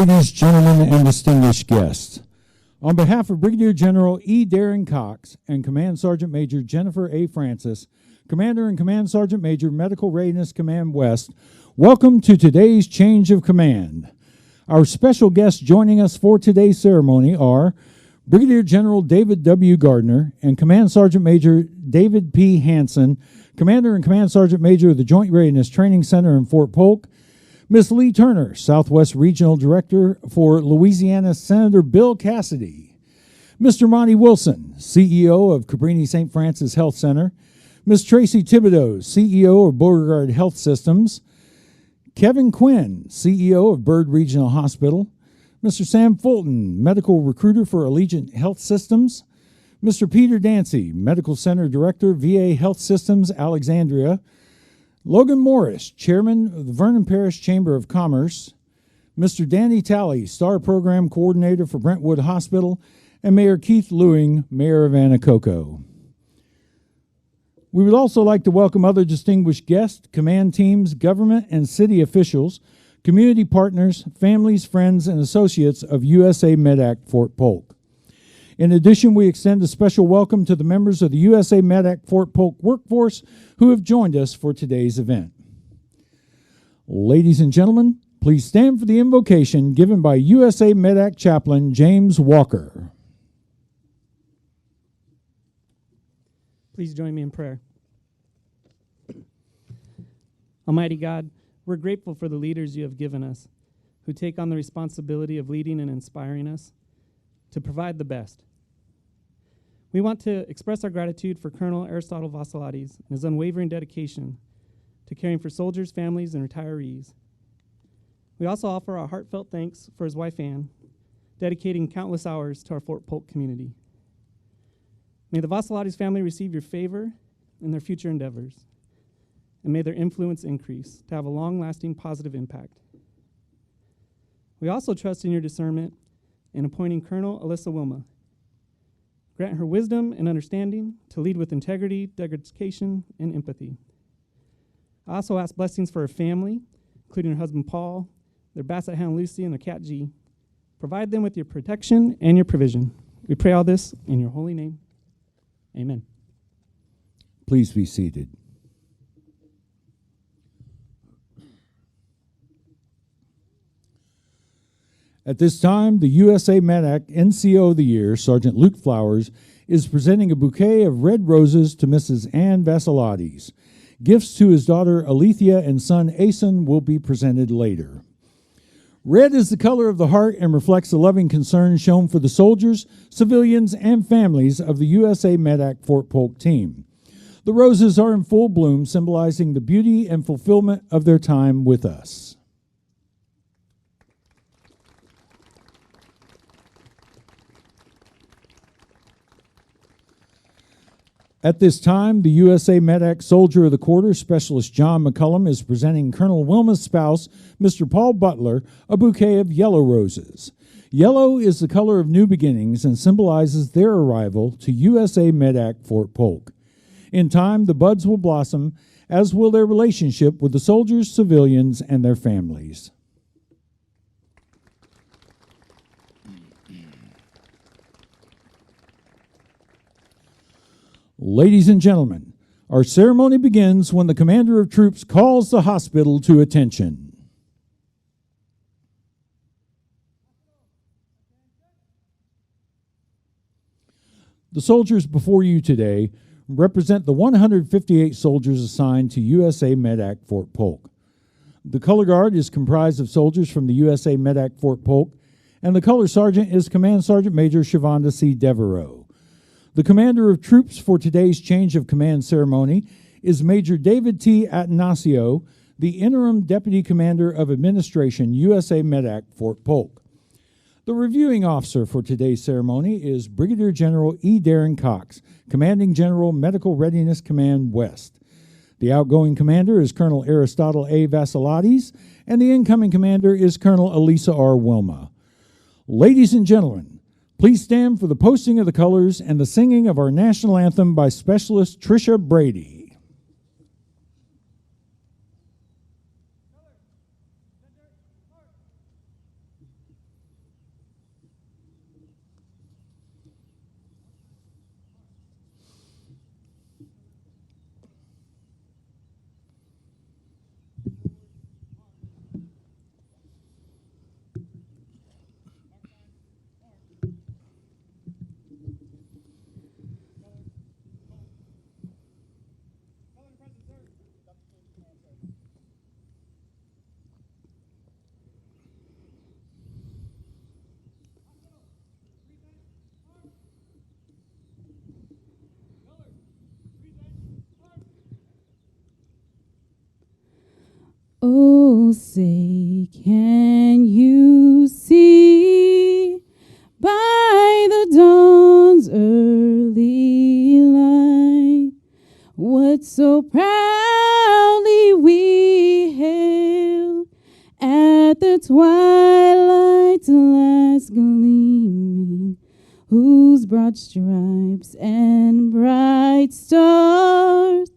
Ladies, gentlemen, and distinguished guests, on behalf of Brigadier General E. Darren Cox and Command Sergeant Major Jennifer A. Francis, Commander and Command Sergeant Major, Medical Readiness Command West, welcome to today's change of command. Our special guests joining us for today's ceremony are Brigadier General David W. Gardner and Command Sergeant Major David P. Hanson, Commander and Command Sergeant Major of the Joint Readiness Training Center in Fort Polk, Ms. Lee Turner, Southwest Regional Director for Louisiana Senator Bill Cassidy, Mr. Monty Wilson, CEO of Cabrini St. Francis Health Center, Ms. Tracy Thibodeau, CEO of Beauregard Health Systems, Kevin Quinn, CEO of Byrd Regional Hospital, Mr. Sam Fulton, Medical Recruiter for Allegiant Health Systems, Mr. Peter Dancy, Medical Center Director, VA Health Systems, Alexandria, Logan Morris, Chairman of the Vernon Parish Chamber of Commerce, Mr. Danny Talley, Star Program Coordinator for Brentwood Hospital, and Mayor Keith Lewing, Mayor of Anacoco. We would also like to welcome other distinguished guests, command teams, government and city officials, community partners, families, friends, and associates of USA Medac Fort Polk. In addition, we extend a special welcome to the members of the USA Medac Fort Polk workforce who have joined us for today's event. Ladies and gentlemen, please stand for the invocation given by USA Medac Chaplain James Walker. Please join me in prayer. Almighty God, we're grateful for the leaders you have given us, who take on the responsibility of leading and inspiring us to provide the best. We want to express our gratitude for Colonel Aristotle Vaseliades and his unwavering dedication to caring for soldiers, families, and retirees. We also offer our heartfelt thanks for his wife, Ann, dedicating countless hours to our Fort Polk community. May the Vaseliades family receive your favor in their future endeavors, and may their influence increase to have a long-lasting positive impact. We also trust in your discernment in appointing Colonel Alisa Wilma. Grant her wisdom and understanding to lead with integrity, dedication, and empathy. I also ask blessings for her family, including her husband Paul, their basset hound Lucy, and their cat G. Provide them with your protection and your provision. We pray all this in your holy name. Amen. Please be seated. At this time, the USA Medac NCO of the Year, Sergeant Luke Flowers, is presenting a bouquet of red roses to Mrs. Ann Vaseliades. Gifts to his daughter Alethea and son Asen will be presented later. Red is the color of the heart and reflects the loving concern shown for the soldiers, civilians, and families of the USA Medac Fort Polk team. The roses are in full bloom, symbolizing the beauty and fulfillment of their time with us. At this time, the USA Medac Soldier of the Quarter, Specialist John McCullum, is presenting Colonel Wilma's spouse, Mr. Paul Butler, a bouquet of yellow roses. Yellow is the color of new beginnings and symbolizes their arrival to USA Medac Fort Polk. In time, the buds will blossom, as will their relationship with the soldiers, civilians, and their families. Ladies and gentlemen, our ceremony begins when the commander of troops calls the hospital to attention. The soldiers before you today represent the 158 soldiers assigned to USA Medac Fort Polk. The color guard is comprised of soldiers from the USA Medac Fort Polk, and the color sergeant is Command Sergeant Major Shavonda C. Devereaux. The commander of troops for today's change of command ceremony is Major David T. Atanasio, the interim deputy commander of administration, USA Medac Fort Polk. The reviewing officer for today's ceremony is Brigadier General E. Darren Cox, Commanding General Medical Readiness Command West. The outgoing commander is Colonel Aristotle A. Vaseliades, and the incoming commander is Colonel Alisa R. Wilma. Ladies and gentlemen, please stand for the posting of the colors and the singing of our national anthem by Specialist Tricia Brady. Oh, say, can you see by the dawn's early light what so proudly we hailed at the twilight's last gleaming, whose broad stripes and bright stars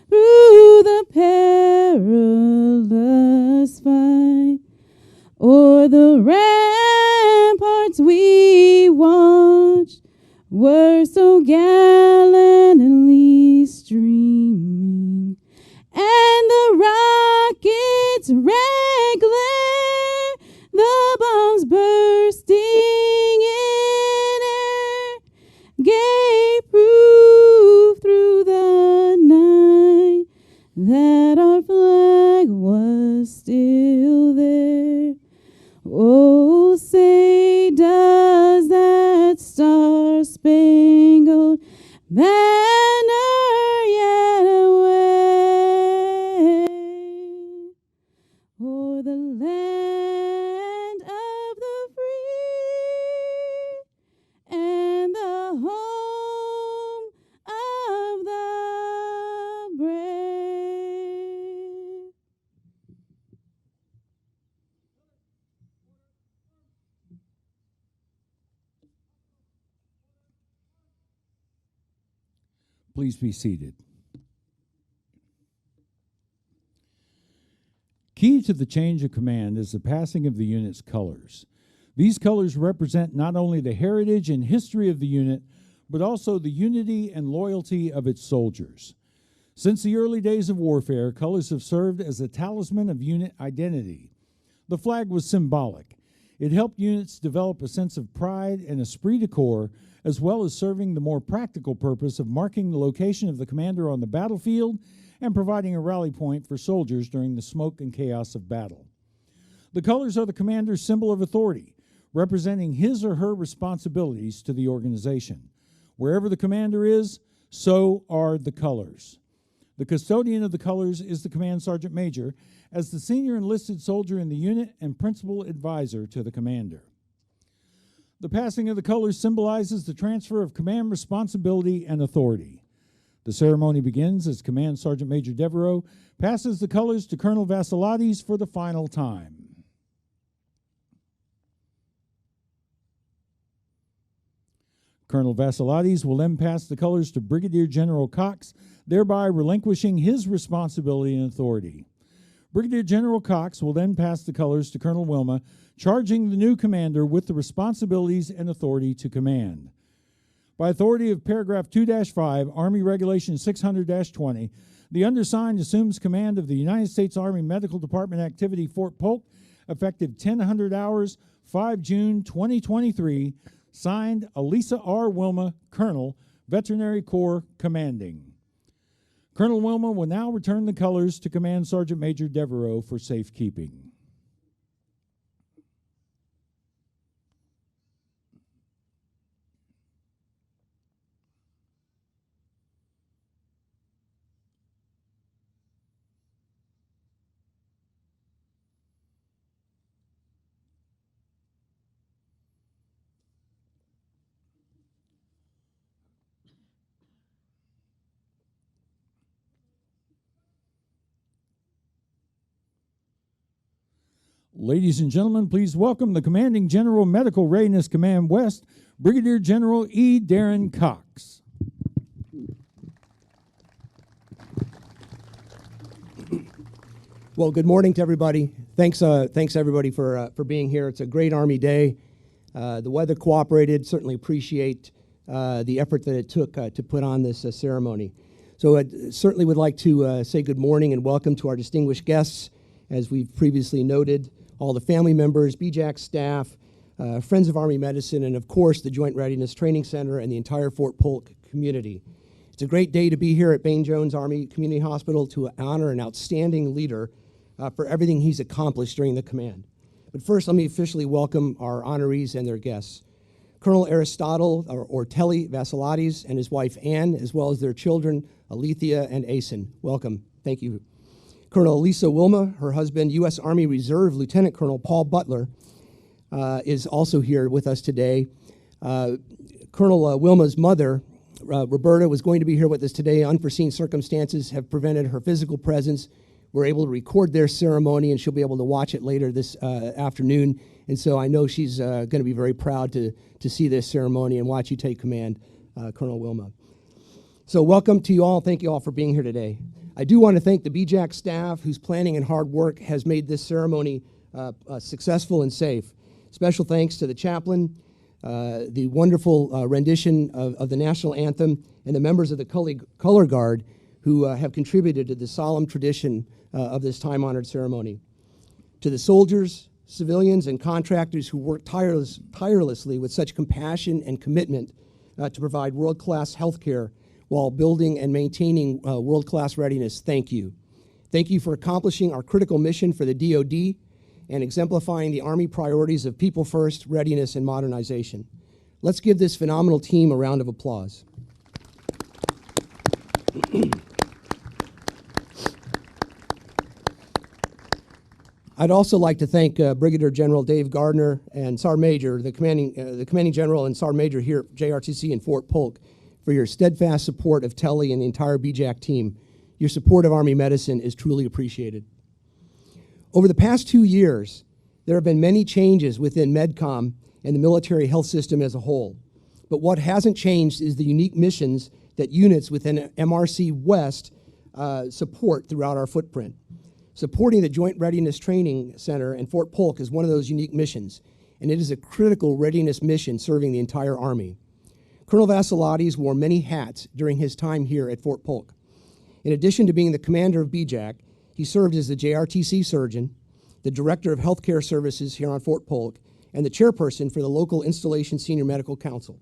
through the perilous fight o'er the ramparts we watched were so gallantly streaming, and the rockets' red glare, the bombs bursting in air, gave proof through the night that our flag was still there. Oh, say, does that star-spangled banner yet wave o'er the land of the free and the home of the brave? Please be seated. Key to the change of command is the passing of the unit's colors. These colors represent not only the heritage and history of the unit, but also the unity and loyalty of its soldiers. Since the early days of warfare, colors have served as a talisman of unit identity. The flag was symbolic. It helped units develop a sense of pride and esprit de corps, as well as serving the more practical purpose of marking the location of the commander on the battlefield and providing a rally point for soldiers during the smoke and chaos of battle. The colors are the commander's symbol of authority, representing his or her responsibilities to the organization. Wherever the commander is, so are the colors. The custodian of the colors is the command sergeant major, as the senior enlisted soldier in the unit and principal advisor to the commander. The passing of the colors symbolizes the transfer of command responsibility and authority. The ceremony begins as Command Sergeant Major Devereaux passes the colors to Colonel Vaseliades for the final time. Colonel Vaseliades will then pass the colors to Brigadier General Cox, thereby relinquishing his responsibility and authority. Brigadier General Cox will then pass the colors to Colonel Wilma, charging the new commander with the responsibilities and authority to command. By authority of paragraph 2-5, Army Regulation 600-20, the undersigned assumes command of the United States Army Medical Department Activity Fort Polk, effective 1000 hours, 5 June 2023, signed Alisa R. Wilma, Colonel, Veterinary Corps, commanding. Colonel Wilma will now return the colors to Command Sergeant Major Devereaux for safekeeping. Ladies and gentlemen, please welcome the Commanding General Medical Readiness Command West, Brigadier General E. Darren Cox. Well, good morning to everybody. Thanks everybody for being here. It's a great Army day. The weather cooperated. Certainly appreciate the effort that it took to put on this ceremony. So I certainly would like to say good morning and welcome to our distinguished guests, as we've previously noted, all the family members, BJACH staff, Friends of Army Medicine, and of course the Joint Readiness Training Center and the entire Fort Polk community. It's a great day to be here at Bayne-Jones Army Community Hospital to honor an outstanding leader for everything he's accomplished during the command. But first, let me officially welcome our honorees and their guests. Colonel Aristotle Vaseliades and his wife Anne, as well as their children Alethea and Asen. Welcome. Thank you. Colonel Alisa Wilma, her husband, U.S. Army Reserve Lieutenant Colonel Paul Butler, is also here with us today. Colonel Wilma's mother, Roberta, was going to be here with us today. Unforeseen circumstances have prevented her physical presence. We're able to record their ceremony, and she'll be able to watch it later this afternoon. And so I know she's going to be very proud to see this ceremony and watch you take command, Colonel Wilma. So welcome to you all. Thank you all for being here today. I do want to thank the BJACH staff whose planning and hard work has made this ceremony successful and safe. Special thanks to the chaplain, the wonderful rendition of the national anthem, and the members of the color guard who have contributed to the solemn tradition of this time-honored ceremony. To the soldiers, civilians, and contractors who work tirelessly with such compassion and commitment to provide world-class health care while building and maintaining world-class readiness, thank you. Thank you for accomplishing our critical mission for the DoD and exemplifying the Army priorities of people first, readiness, and modernization. Let's give this phenomenal team a round of applause. I'd also like to thank Brigadier General Dave Gardner and Sergeant Major, the commanding general and Sergeant Major here at JRTC and Fort Polk, for your steadfast support of Telly and the entire BJACH team. Your support of Army medicine is truly appreciated. Over the past 2 years, there have been many changes within MedCom and the military health system as a whole. But what hasn't changed is the unique missions that units within MRC West support throughout our footprint. Supporting the Joint Readiness Training Center in Fort Polk is one of those unique missions, and it is a critical readiness mission serving the entire Army. Colonel Vaseliades wore many hats during his time here at Fort Polk. In addition to being the commander of BJACH, he served as the JRTC surgeon, the director of healthcare services here on Fort Polk, and the chairperson for the local installation senior medical council.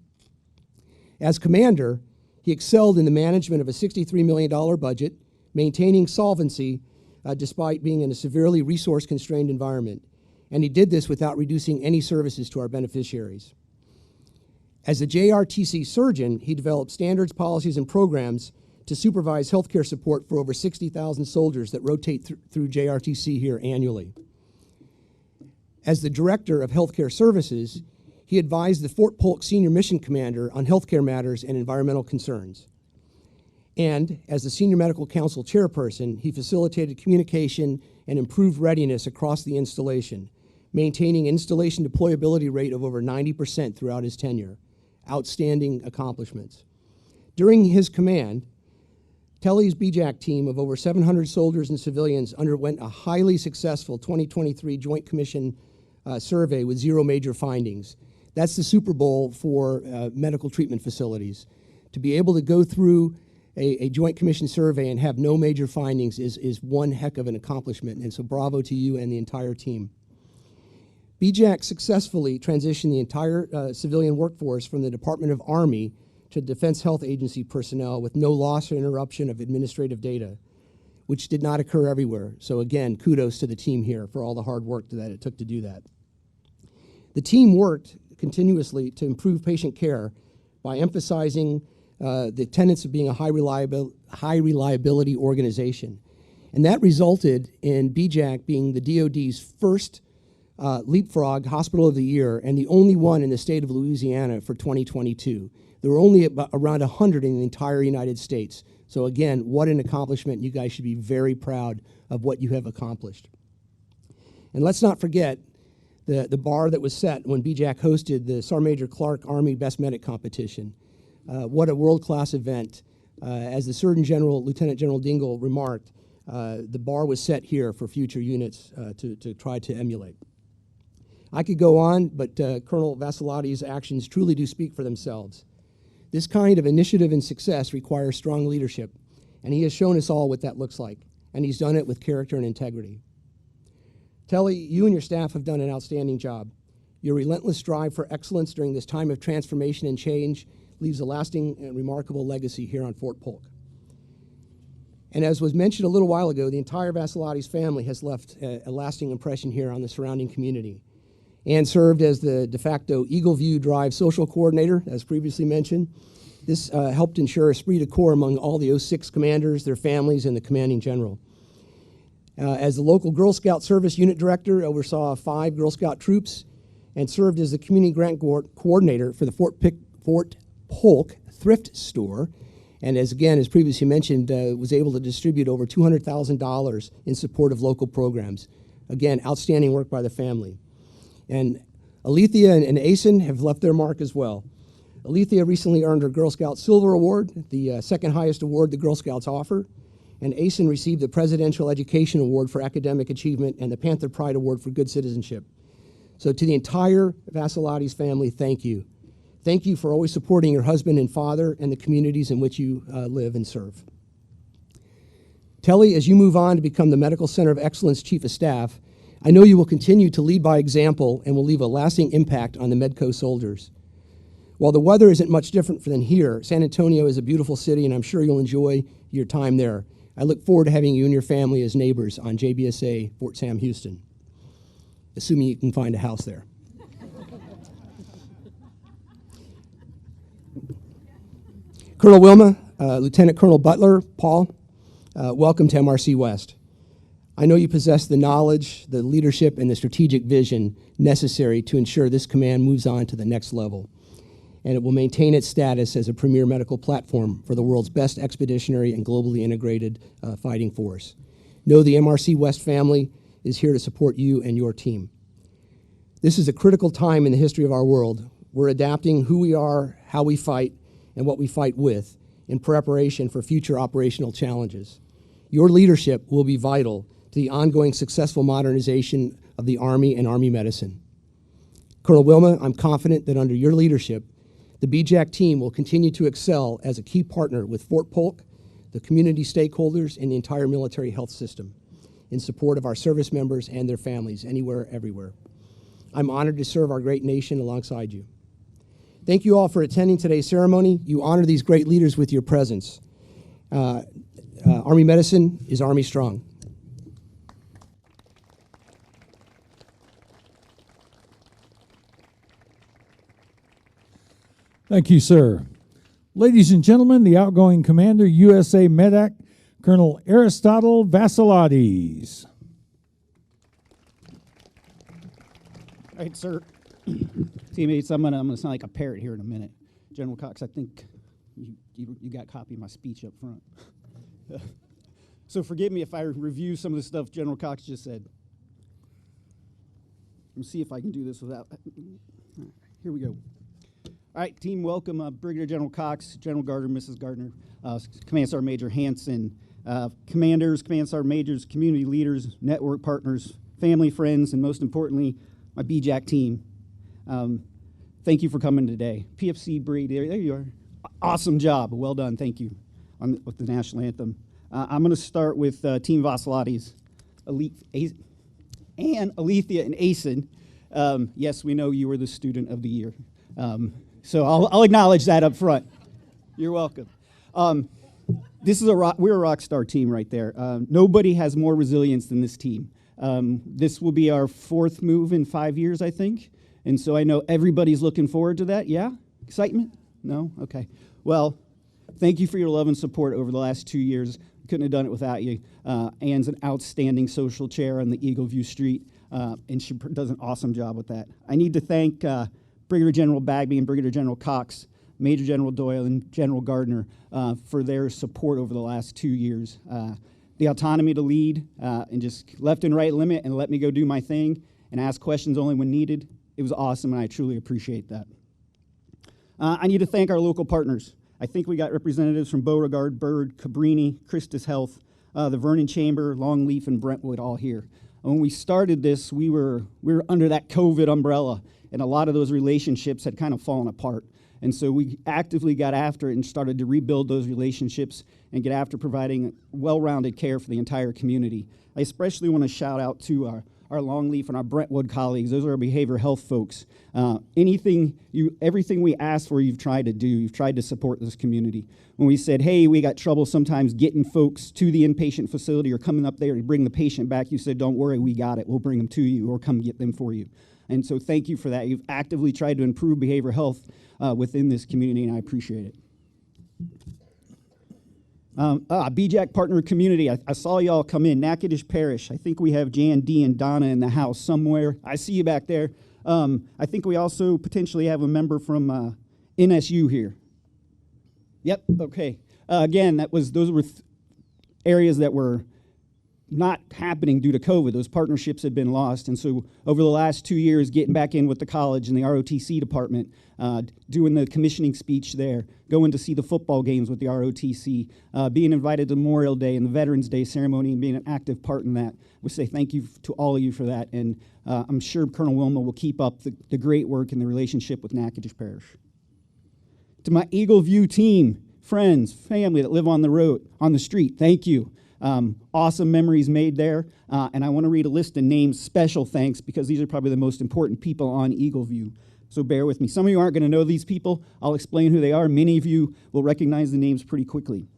As commander, he excelled in the management of a $63 million budget, maintaining solvency despite being in a severely resource-constrained environment. And he did this without reducing any services to our beneficiaries. As the JRTC surgeon, he developed standards, policies, and programs to supervise healthcare support for over 60,000 soldiers that rotate through JRTC here annually. As the director of healthcare services, he advised the Fort Polk senior mission commander on healthcare matters and environmental concerns. And as the Senior Medical Council chairperson, he facilitated communication and improved readiness across the installation, maintaining installation deployability rate of over 90% throughout his tenure. Outstanding accomplishments. During his command, Telly's BJACH team of over 700 soldiers and civilians underwent a highly successful 2023 Joint Commission survey with 0 major findings. That's the Super Bowl for medical treatment facilities. To be able to go through a Joint Commission survey and have no major findings is one heck of an accomplishment, and so bravo to you and the entire team. BJACH successfully transitioned the entire civilian workforce from the Department of Army to Defense Health Agency personnel with no loss or interruption of administrative data, which did not occur everywhere. So again, kudos to the team here for all the hard work that it took to do that. The team worked continuously to improve patient care by emphasizing the tenets of being a high reliability organization. And that resulted in BJACH being the DoD's first Leapfrog Hospital of the Year and the only one in the state of Louisiana for 2022. There were only around 100 in the entire United States. So again, what an accomplishment. You guys should be very proud of what you have accomplished. And let's not forget the bar that was set when BJACH hosted the Sergeant Major Clark Army Best Medic Competition. What a world-class event. As the Surgeon General, Lieutenant General Dingle remarked, the bar was set here for future units to try to emulate. I could go on, but Colonel Vaseliades' actions truly do speak for themselves. This kind of initiative and success requires strong leadership, and he has shown us all what that looks like, and he's done it with character and integrity. Telly, you and your staff have done an outstanding job. Your relentless drive for excellence during this time of transformation and change leaves a lasting and remarkable legacy here on Fort Polk. And as was mentioned a little while ago, the entire Vaseliades family has left a lasting impression here on the surrounding community. Ann served as the de facto Eagle View Drive social coordinator, as previously mentioned. This helped ensure esprit de corps among all the 06 commanders, their families, and the commanding general. As the local Girl Scout Service Unit Director, oversaw 5 Girl Scout troops and served as the Community Grant Coordinator for the Fort Polk Thrift Store. And as previously mentioned, was able to distribute over $200,000 in support of local programs. Again, outstanding work by the family. And Alithia and Asen have left their mark as well. Alithia recently earned her Girl Scout Silver Award, the second highest award the Girl Scouts offer. And Asen received the Presidential Education Award for Academic Achievement and the Panther Pride Award for Good Citizenship. So to the entire Vaseliades family, thank you. Thank you for always supporting your husband and father and the communities in which you live and serve. Telly, as you move on to become the Medical Center of Excellence Chief of Staff, I know you will continue to lead by example and will leave a lasting impact on the Medco soldiers. While the weather isn't much different than here, San Antonio is a beautiful city, and I'm sure you'll enjoy your time there. I look forward to having you and your family as neighbors on JBSA Fort Sam Houston, assuming you can find a house there. Colonel Wilma, Lieutenant Colonel Butler, Paul, welcome to MRC West. I know you possess the knowledge, the leadership, and the strategic vision necessary to ensure this command moves on to the next level, and it will maintain its status as a premier medical platform for the world's best expeditionary and globally integrated fighting force. Know the MRC West family is here to support you and your team. This is a critical time in the history of our world. We're adapting who we are, how we fight, and what we fight with in preparation for future operational challenges. Your leadership will be vital to the ongoing successful modernization of the Army and Army medicine. Colonel Wilma, I'm confident that under your leadership, the BJACH team will continue to excel as a key partner with Fort Polk, the community stakeholders, and the entire military health system in support of our service members and their families anywhere, everywhere. I'm honored to serve our great nation alongside you. Thank you all for attending today's ceremony. You honor these great leaders with your presence. Army medicine is Army strong. Thank you, sir. Ladies and gentlemen, the outgoing Commander, USA Medac, Colonel Aristotle Vaseliades. All right, sir. Teammates, I'm gonna sound like a parrot here in a minute. General Cox, I think you got a copy of my speech up front. So forgive me if I review some of the stuff General Cox just said. Let me see if I can do this without. Here we go. All right, team, welcome Brigadier General Cox, General Gardner, Mrs. Gardner, Command Sergeant Major Hanson, commanders, Command Sergeant Majors, community leaders, network partners, family, friends, and most importantly, my BJACH team. Thank you for coming today. PFC Brady, there you are. Awesome job. Well done. Thank you with the national anthem. I'm going to start with Team Vaseliades, and Alithia and Asen. Yes, we know you were the student of the year. So I'll acknowledge that up front. You're welcome. This is we're a rock star team right there. Nobody has more resilience than this team. This will be our 4th move in 5 years, I think. And so I know everybody's looking forward to that. Yeah? Excitement? No? Okay. Well, thank you for your love and support over the last 2 years. Couldn't have done it without you. Anne's an outstanding social chair on the Eagle View Street, and she does an awesome job with that. I need to thank Brigadier General Bagby and Brigadier General Cox, Major General Doyle, and General Gardner for their support over the last 2 years. The autonomy to lead and just left and right limit and let me go do my thing and ask questions only when needed. It was awesome, and I truly appreciate that. I need to thank our local partners. I think we got representatives from Beauregard, Byrd, Cabrini, Christus Health, the Vernon Chamber, Longleaf, and Brentwood all here. And when we started this, we were under that COVID umbrella, and a lot of those relationships had kind of fallen apart. And so we actively got after it and started to rebuild those relationships and get after providing well-rounded care for the entire community. I especially want to shout out to our Longleaf and our Brentwood colleagues. Those are our behavioral health folks. Everything we asked for, you've tried to do. You've tried to support this community. When we said, hey, we got trouble sometimes getting folks to the inpatient facility or coming up there to bring the patient back, you said, don't worry, we got it. We'll bring them to you or come get them for you. And so thank you for that. You've actively tried to improve behavioral health within this community, and I appreciate it. BJACH partner community. I saw y'all come in. Natchitoches Parish. I think we have Jan, D, and Donna in the house somewhere. I see you back there. I think we also potentially have a member from NSU here. Yep. Okay. Again, those were areas that were not happening due to COVID. Those partnerships had been lost. And so over the last 2 years, getting back in with the college and the ROTC department, doing the commissioning speech there, going to see the football games with the ROTC, being invited to Memorial Day and the Veterans Day ceremony and being an active part in that. We say thank you to all of you for that. And I'm sure Colonel Wilma will keep up the great work in the relationship with Natchitoches Parish. To my Eagle View team, friends, family that live on the road, on the street, thank you. Awesome memories made there, and I want to read a list of names, special thanks, because these are probably the most important people on Eagle View. So bear with me. Some of you aren't going to know these people. I'll explain who they are. Many of you will recognize the names pretty quickly.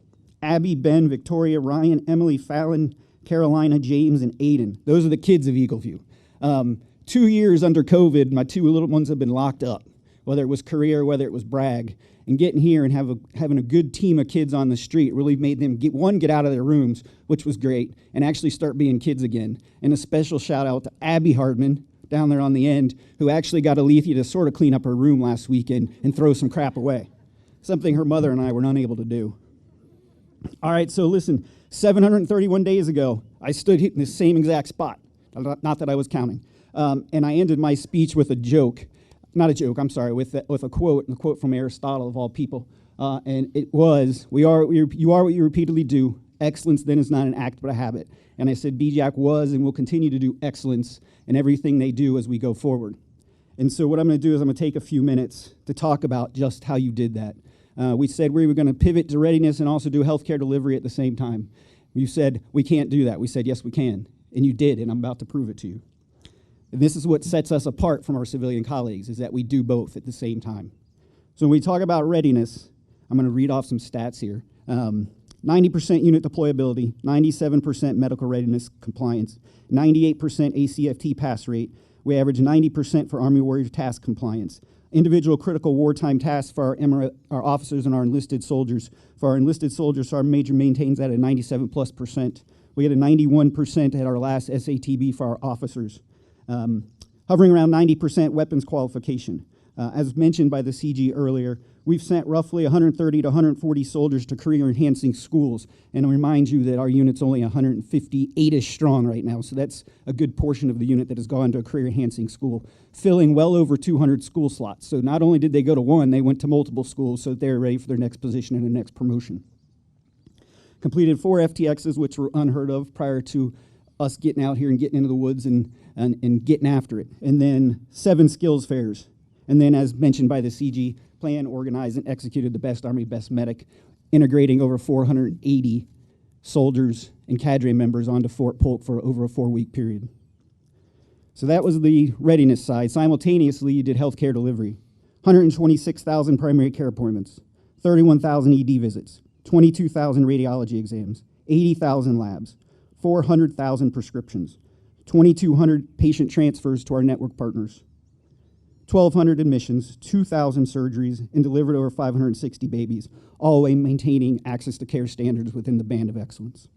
Abby, Ben, Victoria, Ryan, Emily, Fallon, Carolina, James, and Aiden. Those are the kids of Eagle View. 2 years under COVID, my two little ones have been locked up, whether it was Career, whether it was Bragg. And getting here and having a good team of kids on the street really made them, get out of their rooms, which was great, and actually start being kids again. And a special shout out to Abby Hardman down there on the end, who actually got Alethea to sort of clean up her room last weekend and throw some crap away, something her mother and I were unable to do. All right, so listen, 731 days ago, I stood in the same exact spot, not that I was counting, and I ended my speech with a joke. Not a joke, I'm sorry, with a quote, and a quote from Aristotle of all people. And it was, you are what you repeatedly do. Excellence then is not an act but a habit. And I said BJACH was and will continue to do excellence in everything they do as we go forward. And so what I'm going to do is I'm going to take a few minutes to talk about just how you did that. We said we were going to pivot to readiness and also do healthcare delivery at the same time. You said we can't do that. We said yes we can. And you did, and I'm about to prove it to you. And this is what sets us apart from our civilian colleagues, is that we do both at the same time. So when we talk about readiness, I'm going to read off some stats here. 90% unit deployability, 97% medical readiness compliance, 98% ACFT pass rate. We average 90% for Army Warrior task compliance. Individual critical wartime tasks for our officers and our enlisted soldiers. For our enlisted soldiers, our major maintains that at 97+%. We had a 91% at our last SATB for our officers. Hovering around 90% weapons qualification. As mentioned by the CG earlier, we've sent roughly 130 to 140 soldiers to career-enhancing schools, and I remind you that our unit's only 158-ish strong right now, so that's a good portion of the unit that has gone to a career-enhancing school, filling well over 200 school slots. So not only did they go to one, they went to multiple schools, so they're ready for their next position and their next promotion. Completed 4 FTXs, which were unheard of prior to us getting out here and getting into the woods and getting after it. And then 7 skills fairs. And then, as mentioned by the CG, planned, organized, and executed the Best Army, Best Medic, integrating over 480 soldiers and cadre members onto Fort Polk for over a 4-week period. So that was the readiness side. Simultaneously, you did healthcare delivery. 126,000 primary care appointments, 31,000 ED visits, 22,000 radiology exams, 80,000 labs, 400,000 prescriptions, 2,200 patient transfers to our network partners, 1,200 admissions, 2,000 surgeries, and delivered over 560 babies, all while maintaining access to care standards within the band of excellence.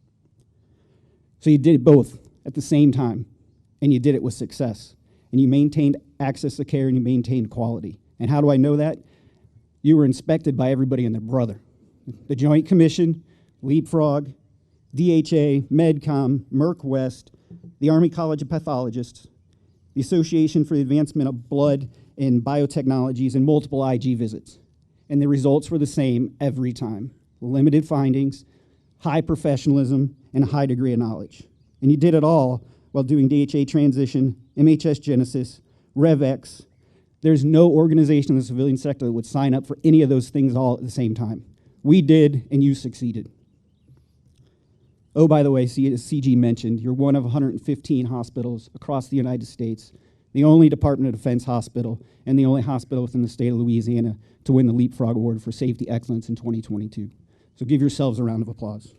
So you did both at the same time, and you did it with success. And you maintained access to care, and you maintained quality. And how do I know that? You were inspected by everybody and their brother. The Joint Commission, Leapfrog, DHA, MedCom, Merck West, the Army College of Pathologists, the Association for the Advancement of Blood and Biotechnologies, and multiple IG visits. And the results were the same every time. Limited findings, high professionalism, and a high degree of knowledge. And you did it all while doing DHA transition, MHS Genesis, RevX. There's no organization in the civilian sector that would sign up for any of those things all at the same time. We did, and you succeeded. Oh, by the way, as CG mentioned, you're one of 115 hospitals across the United States, the only Department of Defense hospital, and the only hospital within the state of Louisiana to win the Leapfrog Award for Safety Excellence in 2022. So give yourselves a round of applause.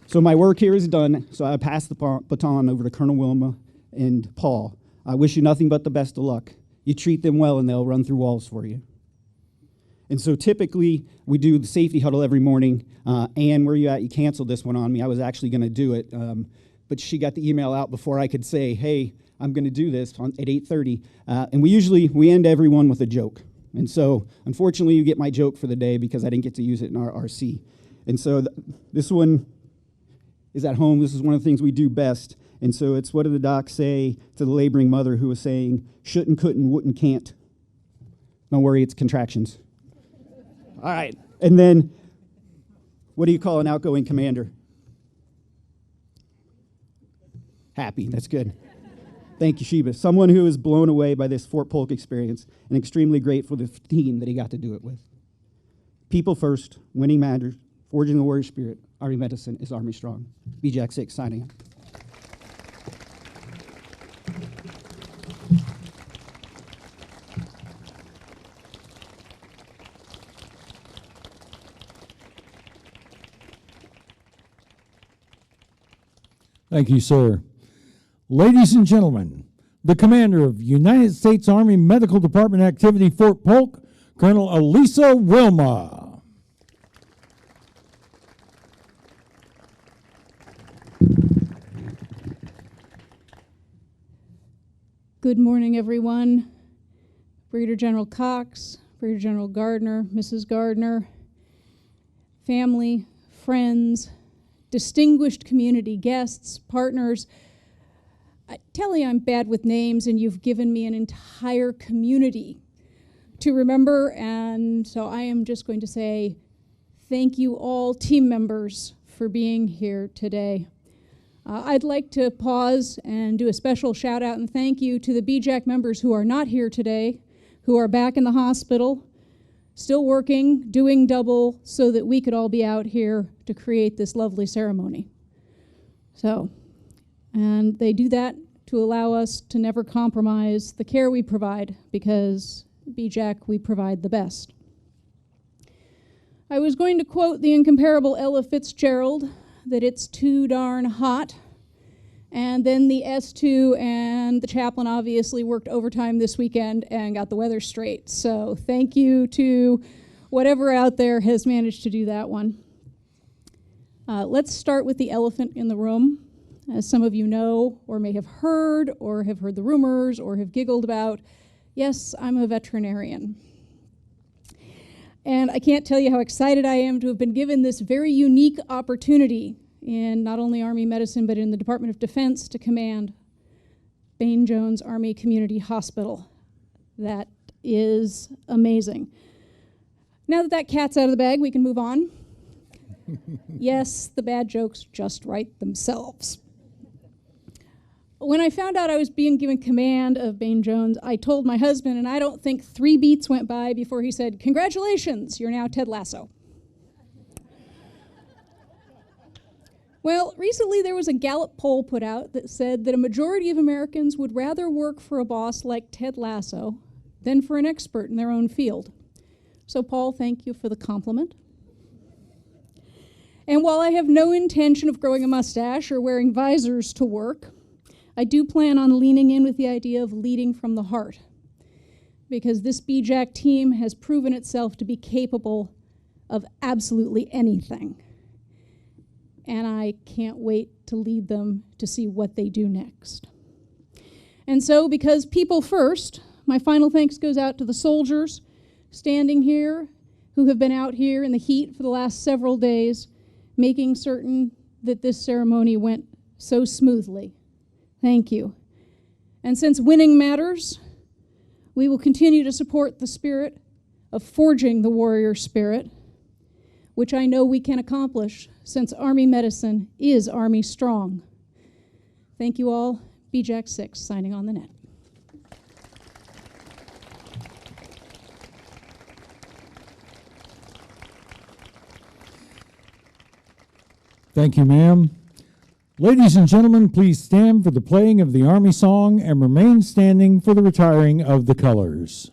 So my work here is done, so I pass the baton over to Colonel Wilma and Paul. I wish you nothing but the best of luck. You treat them well, and they'll run through walls for you. And so typically, we do the safety huddle every morning. Ann, where you at? You canceled this one on me. I was actually going to do it, but she got the email out before I could say, hey, I'm going to do this at 8:30. And we end everyone with a joke. And so, unfortunately, you get my joke for the day because I didn't get to use it in our RC. And so this one is at home. This is one of the things we do best. And so it's, what did the doc say to the laboring mother who was saying, shouldn't, couldn't, wouldn't, can't? Don't worry, it's contractions. All right. And then, what do you call an outgoing commander? Happy. That's good. Thank you, Sheba. Someone who is blown away by this Fort Polk experience and extremely grateful for the team that he got to do it with. People first, winning matters, forging the warrior spirit. Army medicine is Army strong. BJACH 6 signing out. Thank you, sir. Ladies and gentlemen, the commander of United States Army Medical Department Activity Fort Polk, Colonel Alisa Wilma. Good morning, everyone. Brigadier General Cox, Brigadier General Gardner, Mrs. Gardner, family, friends, distinguished community guests, partners. I tell you I'm bad with names, and you've given me an entire community to remember, and so I am just going to say thank you all team members for being here today. I'd like to pause and do a special shout out and thank you to the BJACH members who are not here today, who are back in the hospital, still working, doing double so that we could all be out here to create this lovely ceremony. So, and they do that to allow us to never compromise the care we provide, because BJACH, we provide the best. I was going to quote the incomparable Ella Fitzgerald, that it's too darn hot, and then the S2 and the chaplain obviously worked overtime this weekend and got the weather straight. So thank you to whatever out there has managed to do that one. Let's start with the elephant in the room. As some of you know, or may have heard the rumors, or have giggled about, yes, I'm a veterinarian. And I can't tell you how excited I am to have been given this very unique opportunity in not only Army medicine, but in the Department of Defense to command Bayne-Jones Army Community Hospital. That is amazing. Now that that cat's out of the bag, we can move on. Yes, the bad jokes just write themselves. When I found out I was being given command of Bayne-Jones, I told my husband, and I don't think 3 beats went by before he said, "Congratulations, you're now Ted Lasso." Well, recently there was a Gallup poll put out that said that a majority of Americans would rather work for a boss like Ted Lasso than for an expert in their own field. So, Paul, thank you for the compliment. And while I have no intention of growing a mustache or wearing visors to work, I do plan on leaning in with the idea of leading from the heart, because this BJACH team has proven itself to be capable of absolutely anything. And I can't wait to lead them to see what they do next. And so, because people first, my final thanks goes out to the soldiers standing here who have been out here in the heat for the last several days, making certain that this ceremony went so smoothly. Thank you. And since winning matters, we will continue to support the spirit of forging the warrior spirit, which I know we can accomplish since Army medicine is Army strong. Thank you all. BJACH 6 signing on the net. Thank you, ma'am. Ladies and gentlemen, please stand for the playing of the Army song and remain standing for the retiring of the colors.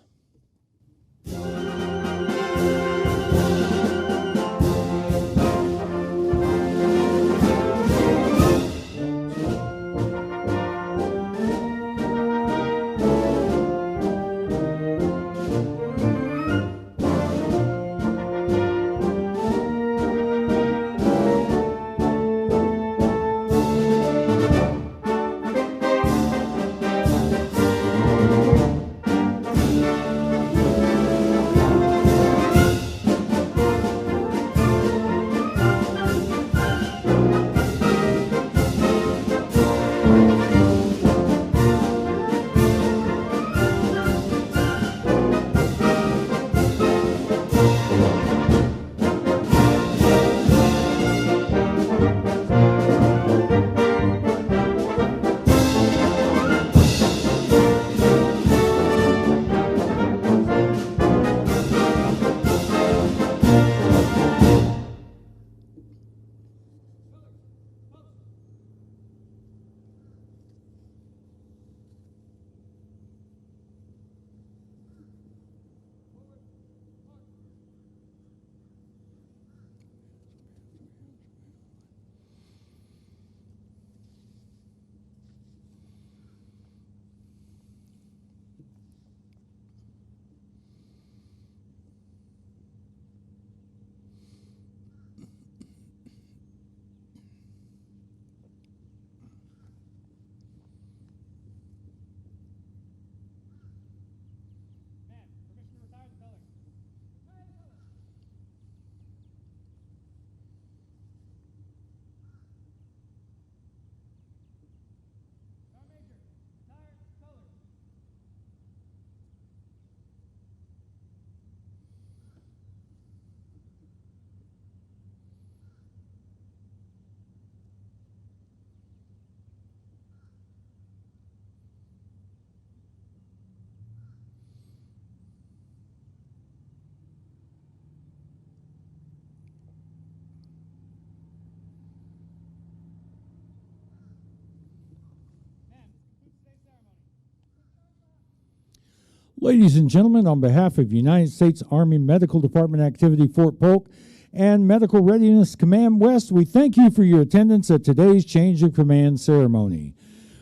Ladies and gentlemen, on behalf of United States Army Medical Department Activity Fort Polk and Medical Readiness Command West, we thank you for your attendance at today's change of command ceremony.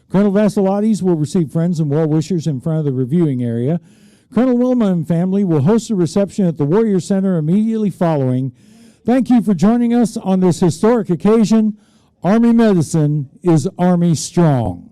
Colonel Vaseliades will receive friends and well-wishers in front of the reviewing area. Colonel Wilma and family will host a reception at the Warrior Center immediately following. Thank you for joining us on this historic occasion. Army medicine is Army strong.